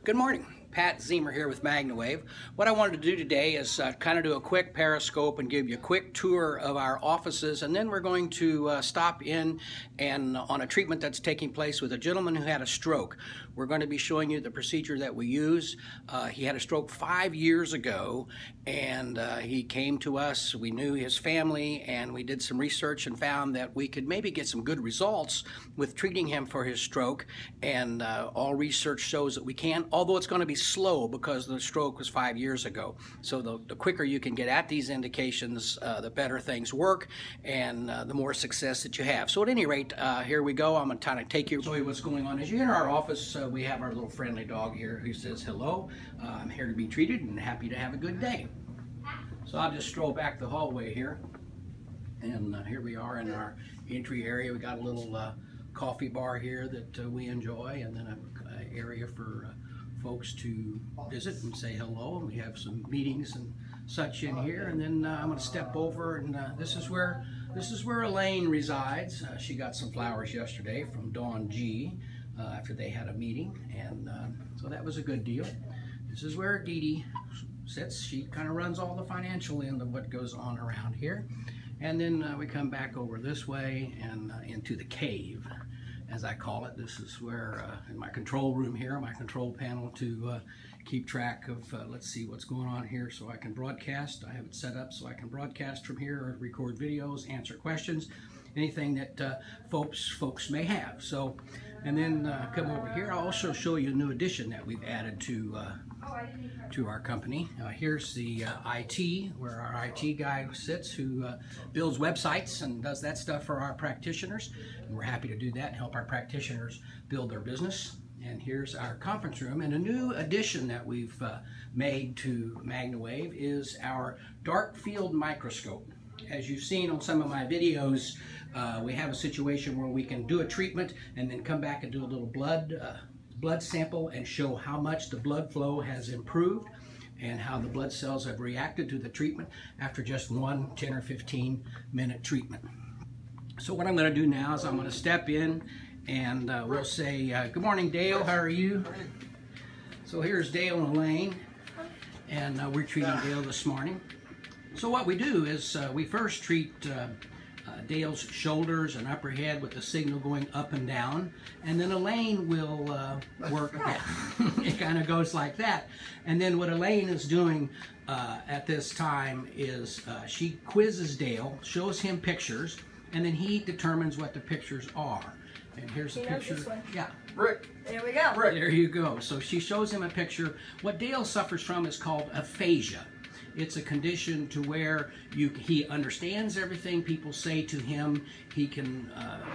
Good morning. Pat Zemer here with Magna Wave. What I wanted to do today is kind of do a quick periscope and give you a quick tour of our offices, and then we're going to stop in and on a treatment that's taking place with a gentleman who had a stroke. We're going to be showing you the procedure that we use. He had a stroke 5 years ago, and he came to us. We knew his family, and we did some research and found that we could maybe get some good results with treating him for his stroke, and all research shows that we can, although it's going to be slow because the stroke was 5 years ago. So the quicker you can get at these indications, the better things work, and the more success that you have. So at any rate, here we go. I'm going to kind of take you, show you what's going on. As you enter our office, we have our little friendly dog here who says hello. I'm here to be treated and happy to have a good day. So I'll just stroll back the hallway here, and here we are in our entry area. We got a little coffee bar here that we enjoy, and then an area for folks to visit and say hello. We have some meetings and such in here, and then I'm going to step over, and this is where Elaine resides. She got some flowers yesterday from Dawn G after they had a meeting, and so that was a good deal. This is where Dee Dee sits. She kind of runs all the financial end of what goes on around here, and then we come back over this way and into the cave, as I call it. This is where, in my control room here, my control panel to keep track of, let's see what's going on here so I can broadcast. I have it set up so I can broadcast from here, or record videos, answer questions, anything that folks may have. So, and then come over here. I'll also show you a new addition that we've added to our company. Here's the IT, where our IT guy sits, who builds websites and does that stuff for our practitioners. And we're happy to do that and help our practitioners build their business. And here's our conference room. And a new addition that we've made to Magna Wave is our dark field microscope. As you've seen on some of my videos, we have a situation where we can do a treatment and then come back and do a little blood sample and show how much the blood flow has improved and how the blood cells have reacted to the treatment after just one 10 or 15 minute treatment. So what I'm going to do now is I'm going to step in, and we'll say, good morning, Dale, how are you? So here's Dale and Elaine, and we're treating Dale this morning. So what we do is we first treat Dale's shoulders and upper head with the signal going up and down, and then Elaine will work. It kind of goes like that. And then what Elaine is doing at this time is she quizzes Dale, shows him pictures, and then he determines what the pictures are. And here's a picture. Yeah. Brick. There we go. Brick. There you go. So she shows him a picture. What Dale suffers from is called aphasia. It's a condition to where he understands everything people say to him. He can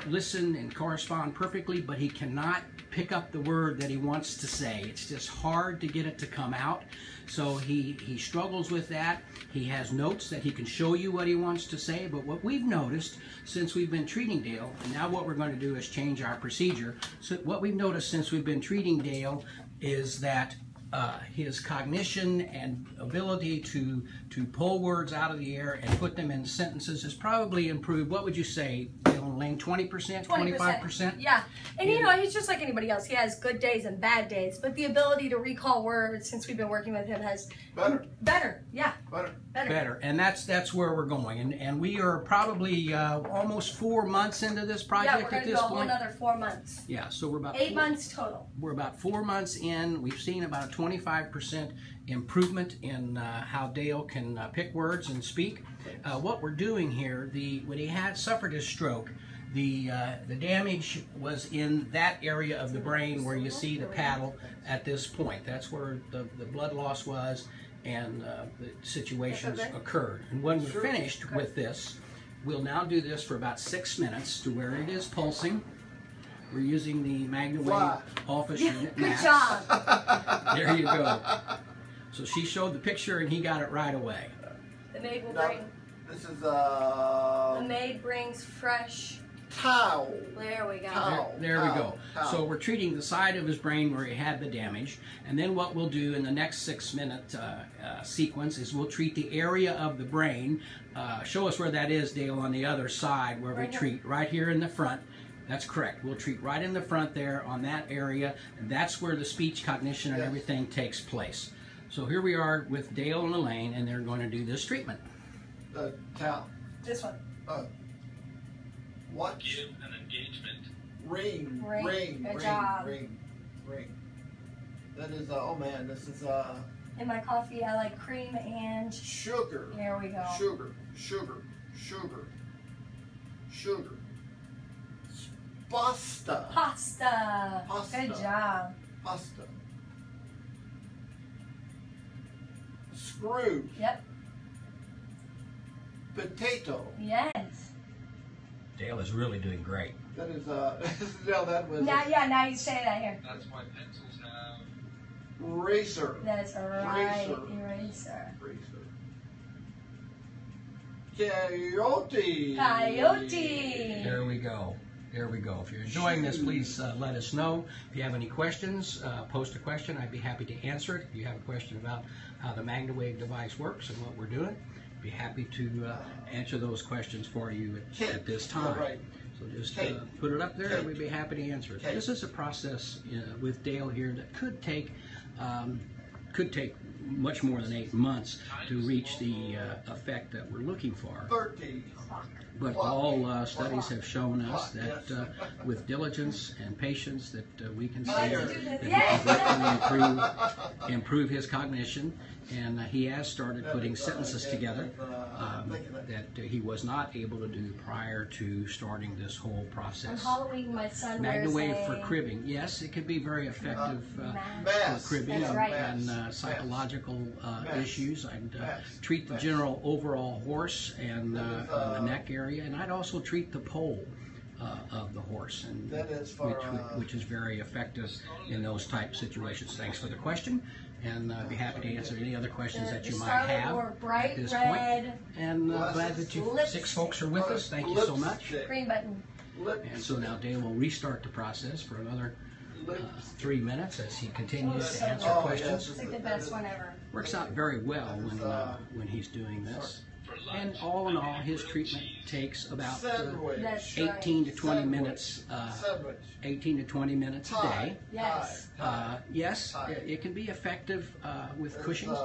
listen and correspond perfectly, but he cannot pick up the word that he wants to say. It's just hard to get it to come out. So he struggles with that. He has notes that he can show you what he wants to say, but what we've noticed since we've been treating Dale, and now what we're going to do is change our procedure. So what we've noticed since we've been treating Dale is that his cognition and ability to pull words out of the air and put them in sentences has probably improved. What would you say, Dale and Elaine, 20%, 25%? Yeah, and you know, he's just like anybody else. He has good days and bad days, but the ability to recall words since we've been working with him has better. Yeah, better. And that's where we're going. And we are probably almost 4 months into this project at this point. Yeah, we're going to go another 4 months. Yeah, so we're about 8 months total. We're about 4 months in. We've seen about a 25% improvement in how Dale can pick words and speak. What we're doing here, when he had suffered his stroke, the damage was in that area of the brain where you see the paddle at this point. That's where the blood loss was, and the situations occurred. And when we're finished with this, we'll now do this for about 6 minutes to where it is pulsing. We're using the Magna Wave Office Unit Max. Good job. There you go. So she showed the picture and he got it right away. The maid will bring. This is the maid brings fresh towel. There we go. There we go. So we're treating the side of his brain where he had the damage, and then what we'll do in the next 6 minute sequence is we'll treat the area of the brain. Show us where that is, Dale, on the other side where we treat right here in the front. That's correct. We'll treat right in the front there on that area, and that's where the speech, cognition, and everything takes place. So here we are with Dale and Elaine, and they're going to do this treatment. Towel. This one. What? Give an engagement. Ring. Good job. Ring. That is, oh man, this is, In my coffee, I like cream and sugar. There we go. Sugar. Pasta. Pasta. Good job. Pasta. Screw. Yep. Potato. Yes. Dale is really doing great. That is, no, that was. Now you say that here. That's why pencils have. Racer. That's right. Eraser. Coyote. Coyote. There we go. There we go. If you're enjoying this, please let us know. If you have any questions, post a question. I'd be happy to answer it. If you have a question about how the Magna Wave device works and what we're doing, I'd be happy to answer those questions for you at this time. Right. So just put it up there and we'd be happy to answer it. This is a process with Dale here that could take much more than 8 months to reach the effect that we're looking for. 30. But all studies have shown us that with diligence and patience that we can see that he can greatly improve his cognition, and he has started putting sentences together that he was not able to do prior to starting this whole process. On Halloween, my son Magna wears Wave for cribbing. Yes, it can be very effective for cribbing and psychological issues. I'd treat the general overall horse and the neck area, and I'd also treat the pole of the horse, and which is very effective in those type situations. Thanks for the question, and I'd be happy to answer any other questions that you might have at this point. And glad that you 6 folks are with us. Thank you so much. Green button. And so now Dale will restart the process for another 3 minutes as he continues to answer questions. It's like the best one ever. Works out very well when he's doing this. And all in all, his treatment takes about 18 to 20 minutes. 18 to 20 minutes a day. Yes. Yes, it can be effective with Cushing's.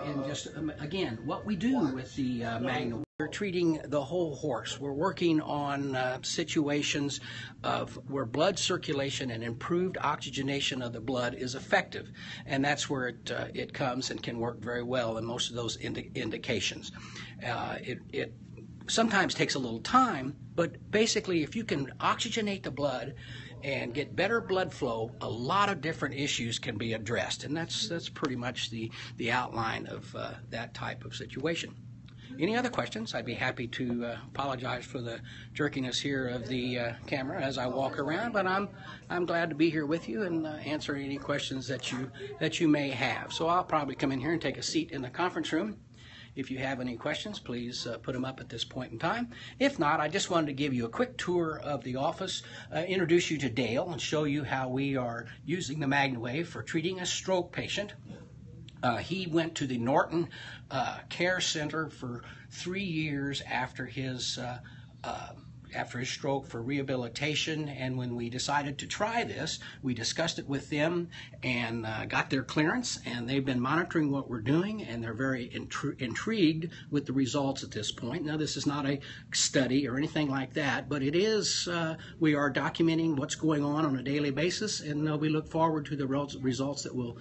And just again, what we do with the Magna, we're treating the whole horse. We're working on situations of where blood circulation and improved oxygenation of the blood is effective, and that's where it comes and can work very well in most of those indications. It sometimes takes a little time, but basically if you can oxygenate the blood and get better blood flow, a lot of different issues can be addressed, and that's pretty much the outline of that type of situation. Any other questions? I'd be happy to apologize for the jerkiness here of the camera as I walk around, but I'm glad to be here with you and answer any questions that you may have. So I'll probably come in here and take a seat in the conference room. If you have any questions, please put them up at this point in time. If not, I just wanted to give you a quick tour of the office, introduce you to Dale, and show you how we are using the Magna Wave for treating a stroke patient. He went to the Norton Care Center for 3 years after his stroke for rehabilitation, and when we decided to try this, we discussed it with them and got their clearance, and they've been monitoring what we're doing, and they're very intrigued with the results at this point. Now, this is not a study or anything like that, but it is, we are documenting what's going on a daily basis, and we look forward to the results that we'll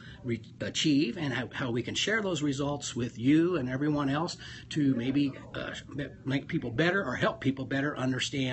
achieve and how we can share those results with you and everyone else to maybe make people better or help people better understand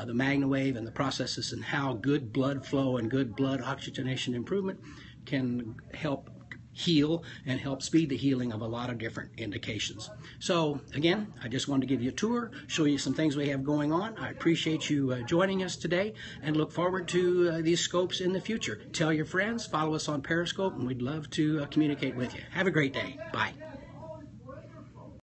the Magna Wave and the processes and how good blood flow and good blood oxygenation improvement can help heal and help speed the healing of a lot of different indications. So again, I just wanted to give you a tour, show you some things we have going on. I appreciate you joining us today and look forward to these scopes in the future. Tell your friends, follow us on Periscope, and we'd love to communicate with you. Have a great day. Bye.